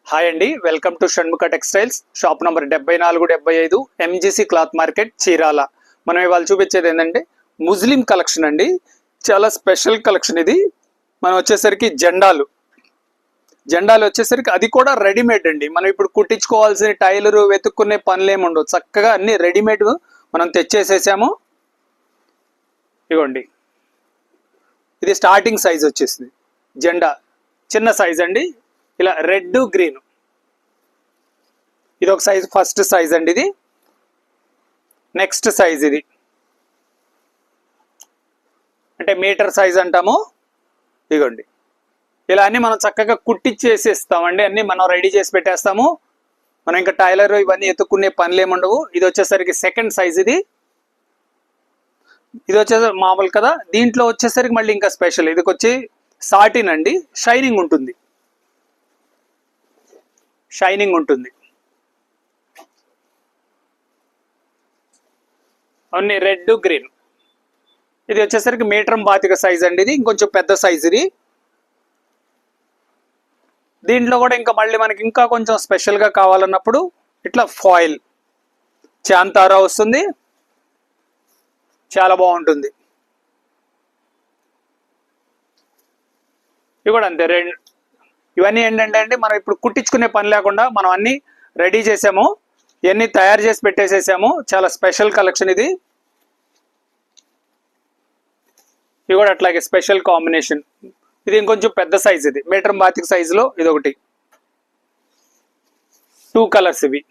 Hi అండి, welcome to Shanmukha textiles. Shop number 7475 MGC cloth market, Chirala. మనం ఇవాళ చూపించేది ఏంటంటే ముస్లిం కలెక్షన్ అండి. చాలా స్పెషల్ కలెక్షన్ ఇది. మనం వచ్చేసరికి జెండాలు వచ్చేసరికి అది కూడా రెడీమేడ్ అండి. మనం ఇప్పుడు కుట్టించుకోవాల్సిన టైలర్ వెతుక్కునే పనులేమి ఉండవు. చక్కగా అన్ని రెడీమేడ్ మనం తెచ్చేసేసాము. ఇవ్వండి, ఇది స్టార్టింగ్ సైజ్ వచ్చేసింది. జెండా చిన్న సైజ్ అండి. ఇలా రెడ్ గ్రీన్, ఇది ఒక సైజ్, ఫస్ట్ సైజ్ అండి. ఇది నెక్స్ట్ సైజ్, ఇది అంటే మీటర్ సైజ్ అంటాము. ఇదిగోండి, ఇలా అన్ని మనం చక్కగా కుట్టించేసి ఇస్తామండి. అన్ని మనం రెడీ చేసి పెట్టేస్తాము. మనం ఇంకా టైలర్ ఇవన్నీ ఎత్తుక్కునే పనులు ఏముండవు. ఇది వచ్చేసరికి సెకండ్ సైజ్. ఇది వచ్చేసరికి మామూలు కదా. దీంట్లో వచ్చేసరికి మళ్ళీ ఇంకా స్పెషల్. ఇది వచ్చి సాటిన్ అండి, షైనింగ్ ఉంటుంది. అన్ని రెడ్ గ్రీన్. ఇది వచ్చేసరికి మీటర్ 25 సైజ్ అండి. ఇది ఇంకొంచెం పెద్ద సైజ్. ఇది దీంట్లో కూడా ఇంకా మళ్ళీ మనకి ఇంకా కొంచెం స్పెషల్గా కావాలన్నప్పుడు ఇట్లా ఫాయిల్ చాంతారా వస్తుంది, చాలా బాగుంటుంది. ఇవి కూడా అంతే. ఇవన్నీ ఏంటంటే అండి, మనం ఇప్పుడు కుట్టించుకునే పని లేకుండా మనం అన్ని రెడీ చేసాము, ఇవన్నీ తయారు చేసి పెట్టేసేసాము. చాలా స్పెషల్ కలెక్షన్ ఇది. ఇవి కూడా అట్లాగే స్పెషల్ కాంబినేషన్. ఇది ఇంకొంచెం పెద్ద సైజ్. ఇది మీటర్ 25 సైజులో ఇది ఒకటి. 2 కలర్స్. ఇవి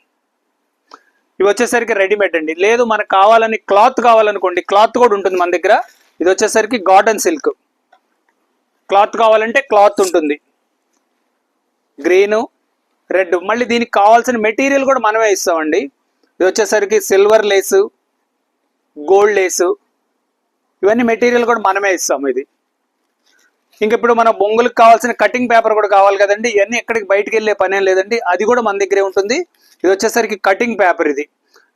వచ్చేసరికి రెడీమేడ్ అండి. లేదు మనకు కావాలని క్లాత్ కావాలనుకోండి, క్లాత్ కూడా ఉంటుంది మన దగ్గర. ఇది వచ్చేసరికి కాటన్ సిల్క్ క్లాత్ కావాలంటే క్లాత్ ఉంటుంది. Green, red. మళ్ళీ దీనికి కావాల్సిన మెటీరియల్ కూడా మనమే ఇస్తామండి. ఇది వచ్చేసరికి సిల్వర్ లేసు, గోల్డ్ లేసు, ఇవన్నీ మెటీరియల్ కూడా మనమే ఇస్తాము. ఇది ఇంక ఇప్పుడు మన బొంగులకు కావాల్సిన కటింగ్ పేపర్ కూడా కావాలి కదండి. ఇవన్నీ ఎక్కడికి బయటకు వెళ్ళే పని ఏం లేదండి, అది కూడా మన దగ్గరే ఉంటుంది. ఇది వచ్చేసరికి కటింగ్ పేపర్.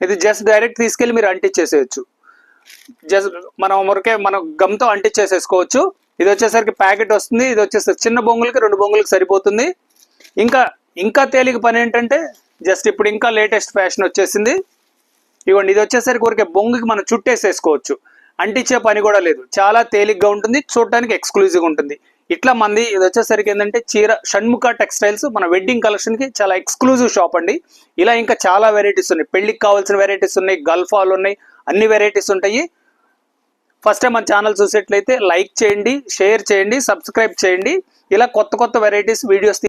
ఇది జస్ట్ డైరెక్ట్ తీసుకెళ్ళి మీరు అంటించేసేయచ్చు. జస్ట్ మనం గమ్తో అంటించేసేసుకోవచ్చు. ఇది వచ్చేసరికి ప్యాకెట్ వస్తుంది. ఇది వచ్చేసరికి చిన్న బొంగులకి 2 బొంగులకి సరిపోతుంది. ఇంకా తేలిక పని ఏంటంటే, జస్ట్ ఇప్పుడు ఇంకా లేటెస్ట్ ఫ్యాషన్ వచ్చేసింది. ఇవ్వండి, ఇది వచ్చేసరికి ఊరికే బొంగుకి మనం చుట్టేసేసుకోవచ్చు. అంటించే పని కూడా లేదు. చాలా తేలిగ్గా ఉంటుంది, చూడటానికి ఎక్స్క్లూజివ్గా ఉంటుంది. ఇట్లా మంది. ఇది వచ్చేసరికి ఏంటంటే షణ్ముఖ టెక్స్టైల్స్ మన వెడ్డింగ్ కలెక్షన్కి చాలా ఎక్స్క్లూజివ్ షాప్ అండి. ఇలా ఇంకా చాలా వెరైటీస్ ఉన్నాయి. పెళ్లికి కావాల్సిన వెరైటీస్ ఉన్నాయి, గల్ఫ్ హాల్ ఉన్నాయి, అన్ని వెరైటీస్ ఉంటాయి. ఫస్ట్ టైం మన ఛానల్ చూసేట్లయితే లైక్ చేయండి, షేర్ చేయండి, సబ్స్క్రైబ్ చేయండి. ఇలా కొత్త వెరైటీస్ వీడియోస్